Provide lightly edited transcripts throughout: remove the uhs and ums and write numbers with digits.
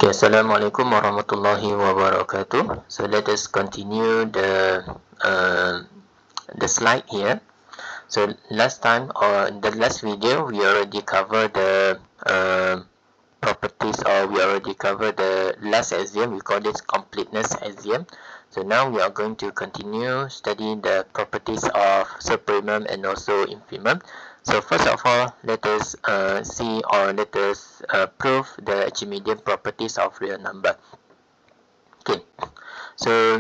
Okay, Assalamualaikum warahmatullahi wabarakatuh. So let us continue the slide here. So last time, or in the last video, we already covered the properties, or we already covered the last axiom. We call this completeness axiom. So now we are going to continue studying the properties of supremum and also infimum. So first of all, let us see, or let us prove the Archimedean properties of real number. Okay, so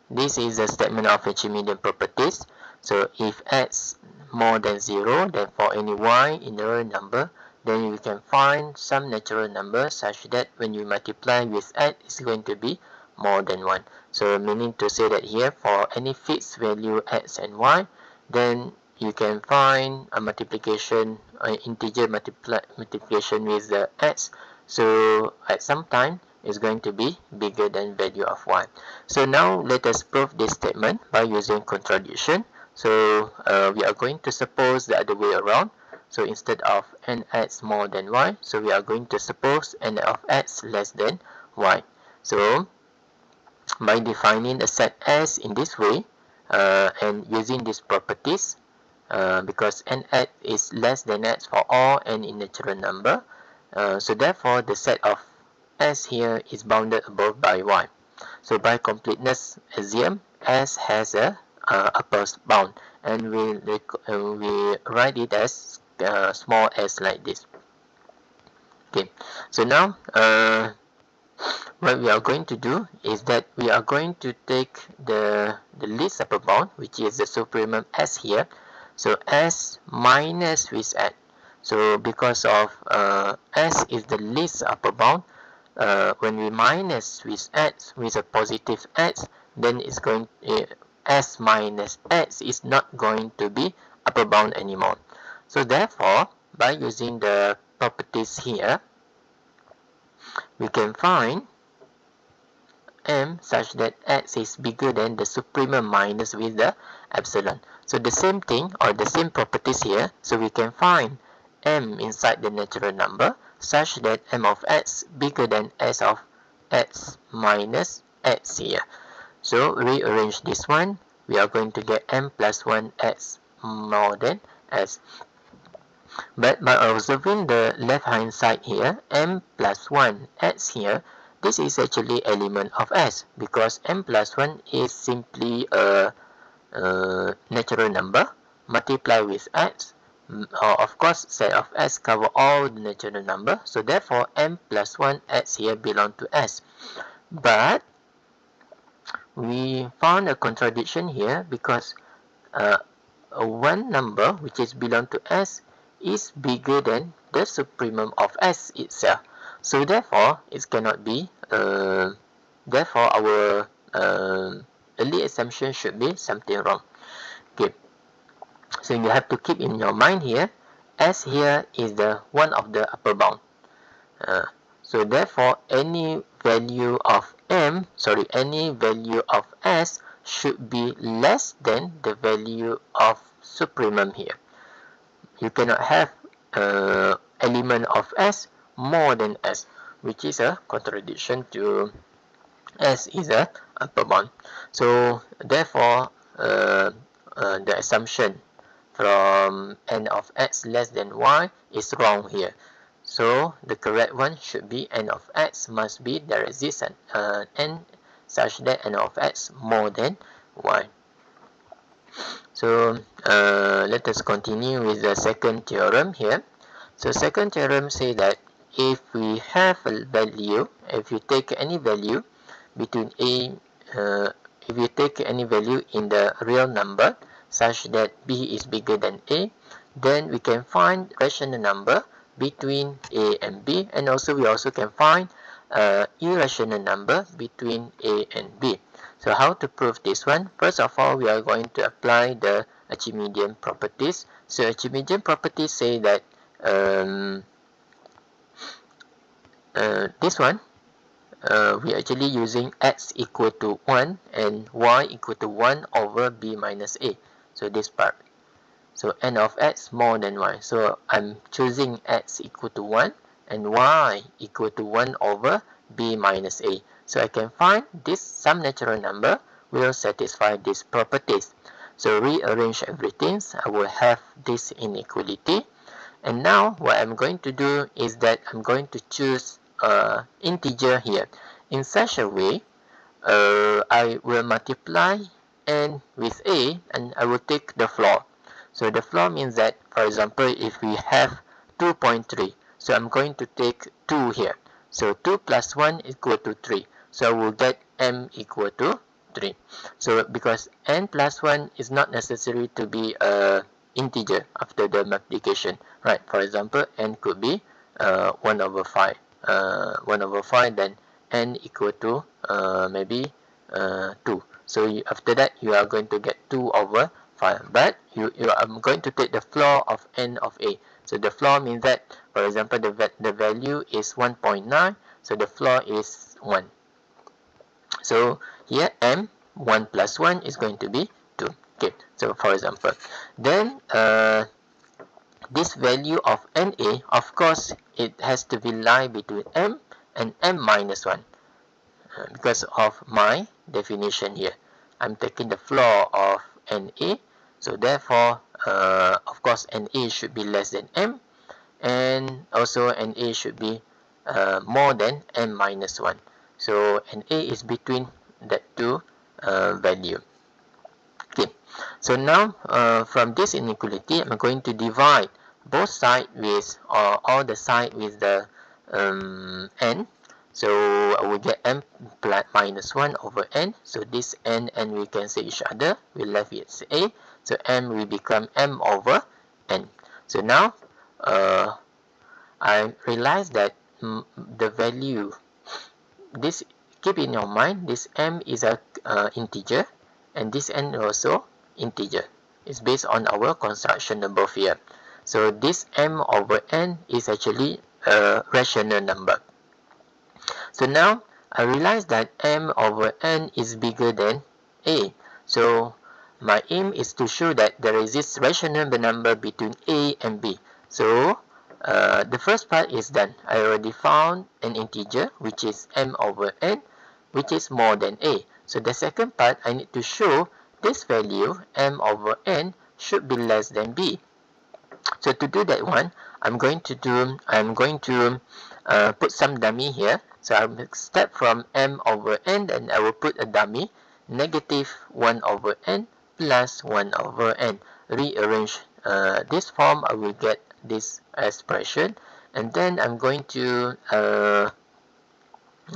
this is a statement of Archimedean properties. So if x more than 0, then for any y in the real number, then you can find some natural number such that when you multiply with x, it's going to be more than 1. So meaning to say that here, for any fixed value x and y, then you can find a multiplication, integer multiplication with the x. So at some time, is going to be bigger than value of y. So now let us prove this statement by using contradiction. So we are going to suppose the other way around. So instead of nx more than y, so we are going to suppose n of x less than y. So by defining a set S in this way and using these properties, because nx is less than x for all n in natural number, so therefore the set of S here is bounded above by y. So by completeness axiom, S has a upper bound, and we write it as small s like this. Okay, so now what we are going to do is that we are going to take the least upper bound, which is the supremum S here. So S minus with x. So because of S is the least upper bound, when we minus with x, with a positive x, then it's going s minus x is not going to be upper bound anymore. So therefore, by using the properties here, we can find m such that x is bigger than the supremum minus with the epsilon. So the same thing, or the same properties here, so we can find m inside the natural number such that m of x bigger than s of x minus x here. So rearrange this one, we are going to get m plus 1 x more than s. But by observing the left hand side here, m plus 1 x here, this is actually element of s, because m plus 1 is simply a natural number multiplied with x. Of course, set of s cover all the natural number, so therefore m plus 1 x here belong to s. But we found a contradiction here, because one number which is belong to s is bigger than the supremum of s itself. So therefore, it cannot be. Therefore, our early assumption should be something wrong. Okay. So you have to keep in your mind here, s here is the one of the upper bound. So therefore, any value of s should be less than the value of supremum here. You cannot have element of s more than s, which is a contradiction to s is a upper bound. So therefore, the assumption from n of x less than y is wrong here. So the correct one should be n of x must be there exists an n such that n of x more than y. So let us continue with the second theorem here. So second theorem say that if we have a value, if you take any value between if you take any value in the real number such that b is bigger than a, then we can find rational number between a and b, and also we also can find irrational number between a and b. So how to prove this one? First of all, we are going to apply the Archimedean properties. So Archimedean properties say that this one, we are actually using x equal to 1 and y equal to 1 over b minus a. So this part. So n of x more than y. So I'm choosing x equal to 1 and y equal to 1 over b minus a. So I can find this some natural number will satisfy these properties. So rearrange everything. I will have this inequality. And now what I'm going to do is that I'm going to choose integer here in such a way I will multiply n with a, and I will take the floor. So the floor means that, for example, if we have 2.3, so I'm going to take 2 here. So 2 plus 1 equal to 3. So I will get m equal to 3. So because n plus 1 is not necessary to be a integer after the multiplication, right? For example, n could be 1 over 5. 1 over 5, then n equal to maybe 2. So after that, you are going to get 2 over 5. But I'm going to take the floor of n of a. So the floor means that, for example, the value is 1.9. So the floor is 1. So here m 1 plus 1 is going to be 2. Okay. So for example, then this value of na, of course, it has to be lie between m and m minus 1. Because of my definition here, I'm taking the floor of NA, so therefore of course NA should be less than M, and also NA should be more than M minus 1. So NA is between that two value. Okay, so now from this inequality, I'm going to divide both sides with all the side with the n. So I will get m plus minus 1 over n. So this n and we cancel each other. We left with a. So m will become m over n. So now I realize that the value, this, keep in your mind, this m is a integer, and this n also integer. It's based on our construction above here. So this m over n is actually a rational number. So now I realize that m over n is bigger than a. So my aim is to show that there is this rational number between a and b. So the first part is done. I already found an integer which is m over n, which is more than a. So the second part, I need to show this value m over n should be less than b. So to do that one, I'm going to put some dummy here. So I'll step from m over n, and I will put a dummy, negative 1 over n plus 1 over n. Rearrange this form, I will get this expression, and then I'm going to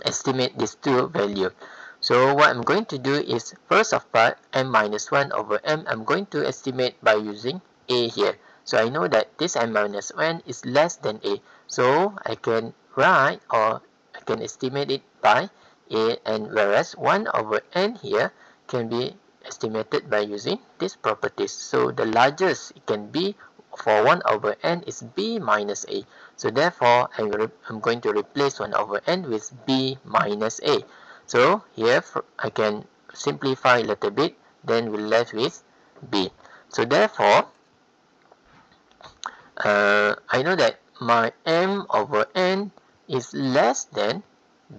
estimate these two values. So what I'm going to do is, first of part, m minus 1 over m, I'm going to estimate by using a here. So I know that this m minus 1 is less than a. So I can write, or I can estimate it by a, and whereas 1 over n here can be estimated by using these properties. So the largest it can be for 1 over n is b minus a. So therefore, I'm going to replace 1 over n with b minus a. So here I can simplify a little bit, then we're left with b. So therefore, I know that my m over n is less than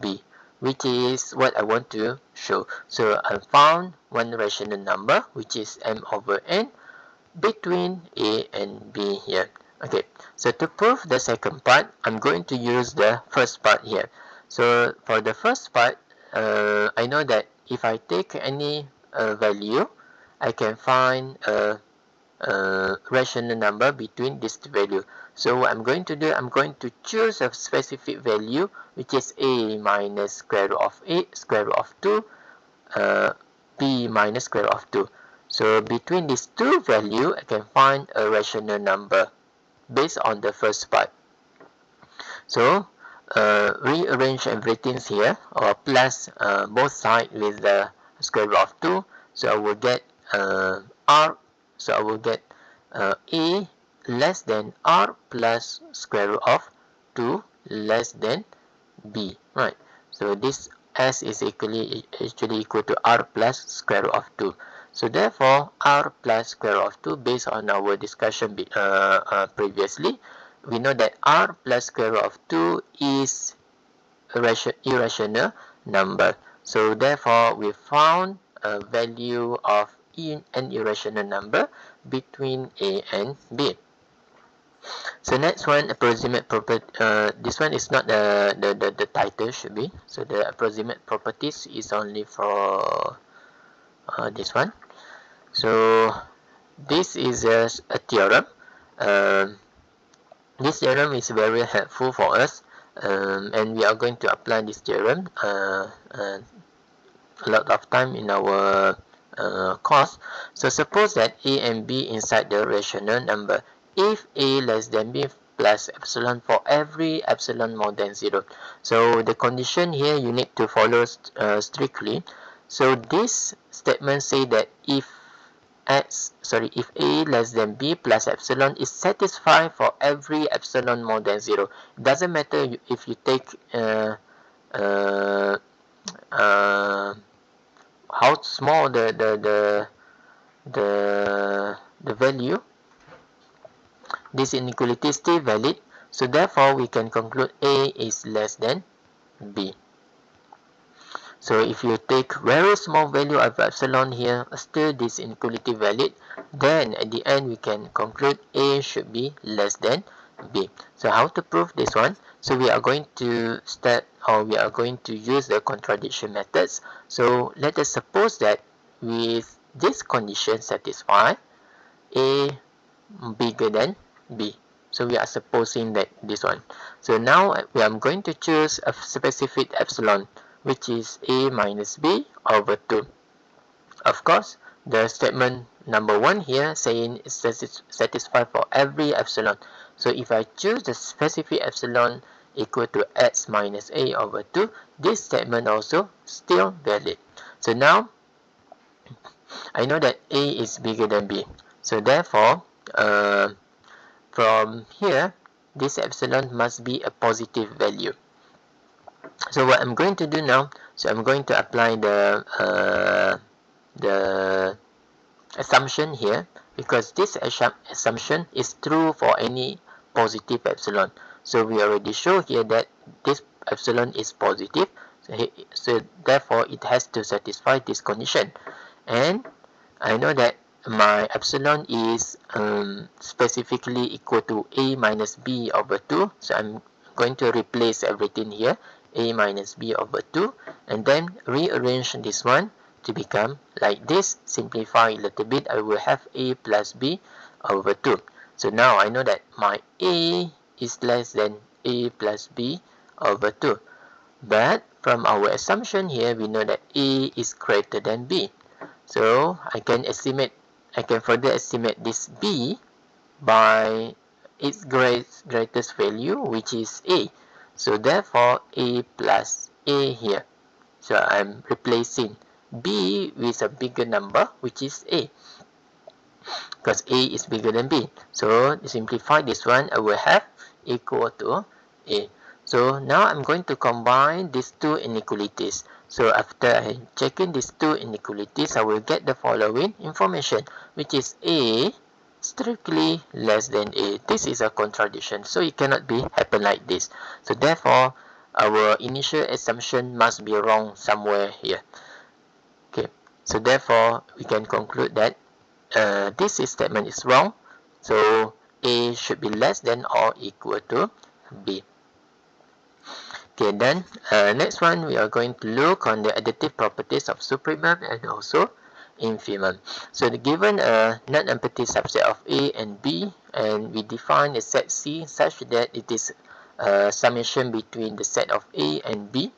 b, which is what I want to show. So I found one rational number, which is m over n, between a and b here. Okay, so to prove the second part, I'm going to use the first part here. So for the first part, I know that if I take any value, I can find a rational number between these two values. So what I'm going to do, I'm going to choose a specific value, which is a minus square root of 8, square root of 2, b minus square root of 2. So between these two values, I can find a rational number based on the first part. So rearrange everything here, or plus both sides with the square root of 2. So I will get r. So I will get a less than r plus square root of 2 less than b. Right. So this s is actually equal to r plus square root of 2. So therefore, r plus square root of 2, based on our discussion previously, we know that r plus square root of 2 is a irrational number. So therefore, we found a value of an irrational number between a and b. So next one, approximate property. This one is not the title should be. So the approximate properties is only for this one. So this is a theorem. This theorem is very helpful for us, and we are going to apply this theorem a lot of time in our course. So suppose that a and b inside the rational number if a less than b plus epsilon for every epsilon more than 0. So the condition here you need to follow strictly. So this statement say that if if a less than b plus epsilon is satisfied for every epsilon more than 0. It doesn't matter if you take how small the value, this inequality is still valid. So therefore we can conclude a is less than b. So if you take very small value of epsilon here, still this inequality valid, then at the end we can conclude a should be less than b. So how to prove this one? So we are going to use the contradiction methods. So let us suppose that with this condition satisfied, a bigger than b. So we are supposing that this one. So now we are going to choose a specific epsilon, which is a minus b over 2. Of course, the statement number 1 here saying it's satisfied for every epsilon. So if I choose the specific epsilon equal to x minus a over 2, this statement also still valid. So now I know that a is bigger than b. So therefore, from here, this epsilon must be a positive value. So what I'm going to do now, so I'm going to apply the assumption here, because this assumption is true for any positive epsilon. So we already show here that this epsilon is positive, so therefore it has to satisfy this condition. And I know that my epsilon is specifically equal to a minus b over 2. So I'm going to replace everything here, a minus b over 2, and then rearrange this one to become like this. Simplify a little bit, I will have a plus b over 2. So now I know that my a is less than a plus b over 2. But from our assumption here, we know that a is greater than b. So I can further estimate this b by its greatest value, which is a. So therefore a plus a here. So I'm replacing b with a bigger number, which is a, because a is bigger than b. So to simplify this one, I will have equal to a. So now I'm going to combine these two inequalities. So after checking these two inequalities, I will get the following information, which is a strictly less than a. This is a contradiction, so it cannot be happen like this. So therefore, our initial assumption must be wrong somewhere here. Okay, so therefore, we can conclude that this statement is wrong. So a should be less than or equal to b. Okay, then next one we are going to look on the additive properties of supremum and also infimum. So given a non-empty subset of A and B, and we define a set C such that it is a summation between the set of A and B.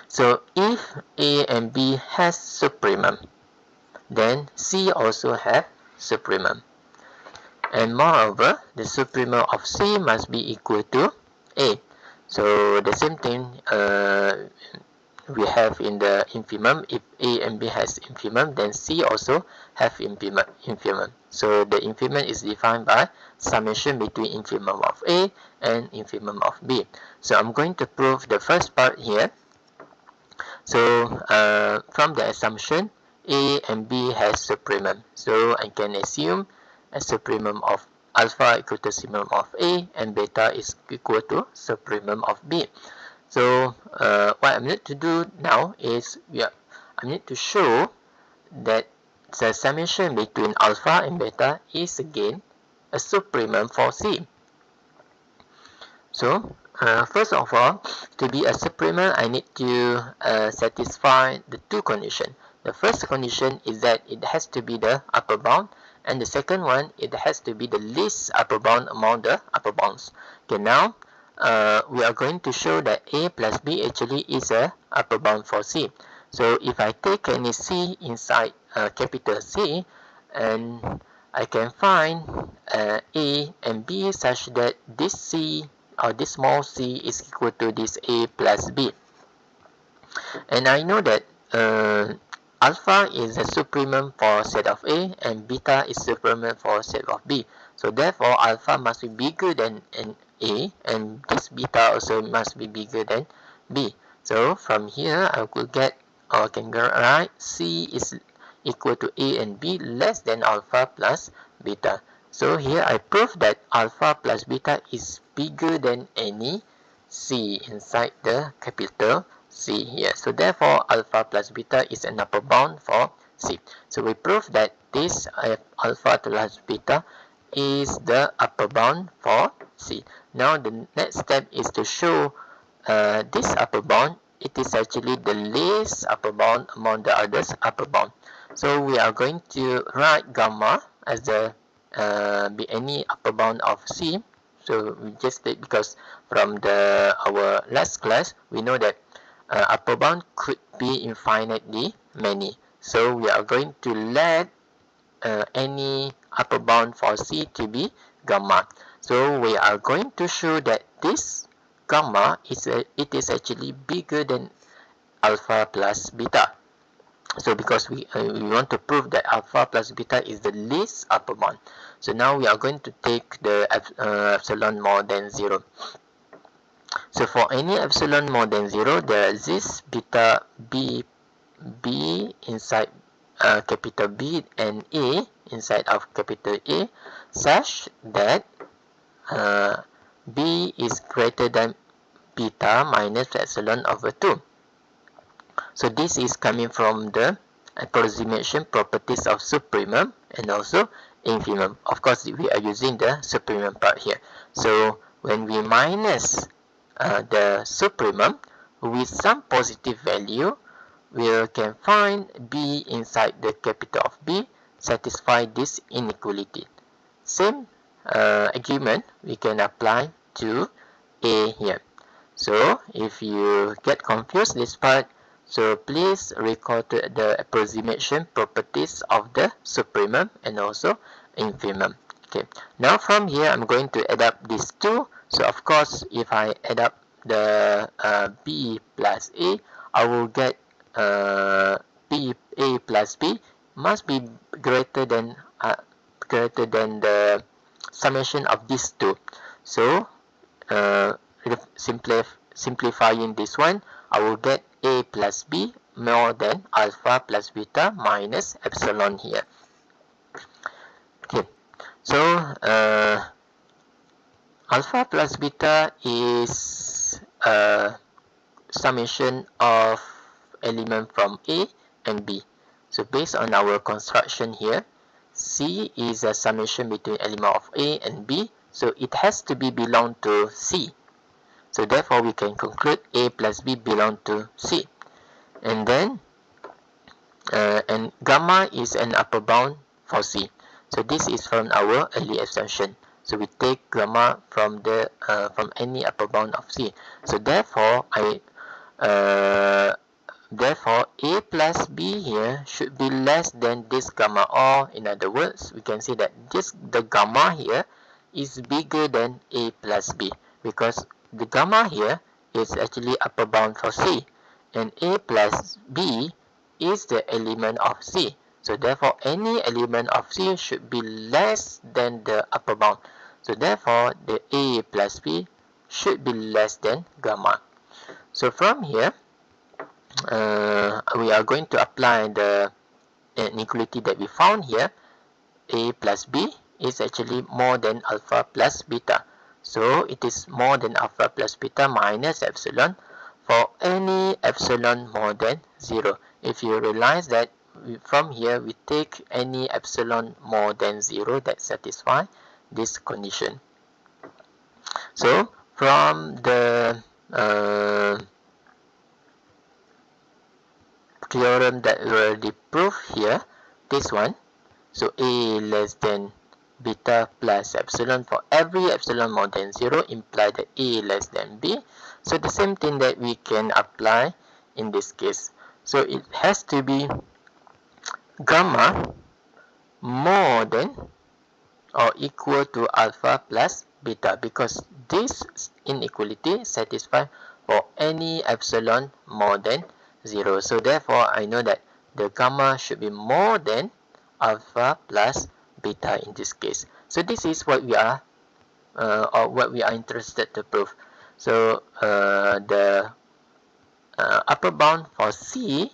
So if A and B has supremum, then C also have supremum. And moreover, the supremum of C must be equal to A. So the same thing we have in the infimum. If A and B has infimum, then C also have infimum. So the infimum is defined by summation between infimum of A and infimum of B. So I'm going to prove the first part here. So from the assumption, A and B has supremum. So I can assume a supremum of alpha equal to supremum of A and beta is equal to supremum of B. So what I need to do now is I need to show that the summation between alpha and beta is again a supremum for C. So first of all, to be a supremum, I need to satisfy the two conditions. The first condition is that it has to be the upper bound, and the second one, it has to be the least upper bound among the upper bounds. Okay, now we are going to show that A plus B actually is a upper bound for C. So if I take any C inside capital C, and I can find A and B such that this C or this small c is equal to this A plus B. And I know that alpha is a supremum for set of A and beta is supremum for set of B. So therefore alpha must be bigger than an A and this beta also must be bigger than B. So from here I could get, or can write C is equal to A and B less than alpha plus beta. So here I prove that alpha plus beta is bigger than any C inside the capital C here. So therefore alpha plus beta is an upper bound for C. So we prove that this alpha plus beta is the upper bound for C. Now the next step is to show this upper bound, it is actually the least upper bound among the others upper bound. So we are going to write gamma as the be any upper bound of C. So we just take, because from our last class we know that upper bound could be infinitely many. So we are going to let any upper bound for C to be gamma. So we are going to show that this gamma it is actually bigger than alpha plus beta. So because we want to prove that alpha plus beta is the least upper bound. So now we are going to take the epsilon more than 0. So for any epsilon more than 0, there exists beta b inside capital B and A inside of capital A such that B is greater than beta minus epsilon over 2. So this is coming from the approximation properties of supremum and also infimum. Of course, we are using the supremum part here. So when we minus the supremum with some positive value, we can find B inside the capital of B satisfy this inequality. Same argument we can apply to A here. So if you get confused this part, so please recall to the approximation properties of the supremum and also infimum. Okay. Now from here I'm going to add up these two. So of course if I add up the B plus A, I will get B A plus B must be greater than the summation of these two. So simplifying this one, I will get A plus B more than alpha plus beta minus epsilon here. Okay, so alpha plus beta is a summation of element from A and B. So based on our construction here, C is a summation between element of A and B, so it has to be belong to C. So therefore we can conclude A plus B belong to C. And then and gamma is an upper bound for C. So this is from our early assumption. So we take gamma from the from any upper bound of C. So therefore therefore A plus B here should be less than this gamma, or in other words we can say that the gamma here is bigger than A plus B, because the gamma here is actually upper bound for C and A plus B is the element of C. So therefore any element of C should be less than the upper bound. So therefore the A plus B should be less than gamma. So from here we are going to apply the inequality that we found here. A plus B is actually more than alpha plus beta. So it is more than alpha plus beta minus epsilon for any epsilon more than 0. If you realize that from here we take any epsilon more than 0 that satisfy this condition. So from the theorem that we already proved here, this one, so A less than beta plus epsilon for every epsilon more than 0 imply that A less than B. So the same thing that we can apply in this case. So it has to be gamma more than or equal to alpha plus beta, because this inequality satisfies for any epsilon more than 0. So therefore I know that the gamma should be more than alpha plus beta in this case. So this is what we are interested to prove. So the upper bound for C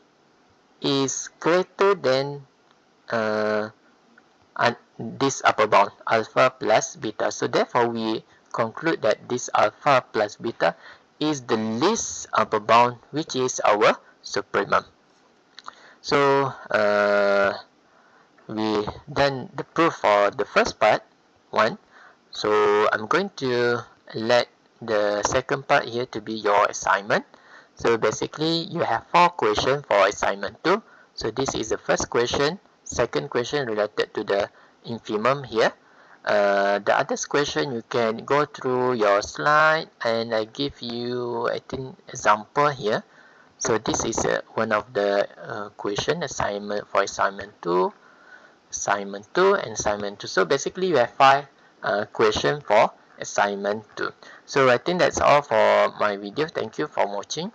is greater than this upper bound, alpha plus beta. So therefore we conclude that this alpha plus beta is the least upper bound, which is our supremum. So we done the proof for the first part 1. So I'm going to let the second part here to be your assignment. So basically you have 4 questions for assignment 2. So this is the first question, second question related to the infimum here. The other question you can go through your slide, and I give you I think example here. So this is one of the question assignment for assignment 2, and assignment 2. So basically you have 5 question for assignment 2. So I think that's all for my video. Thank you for watching.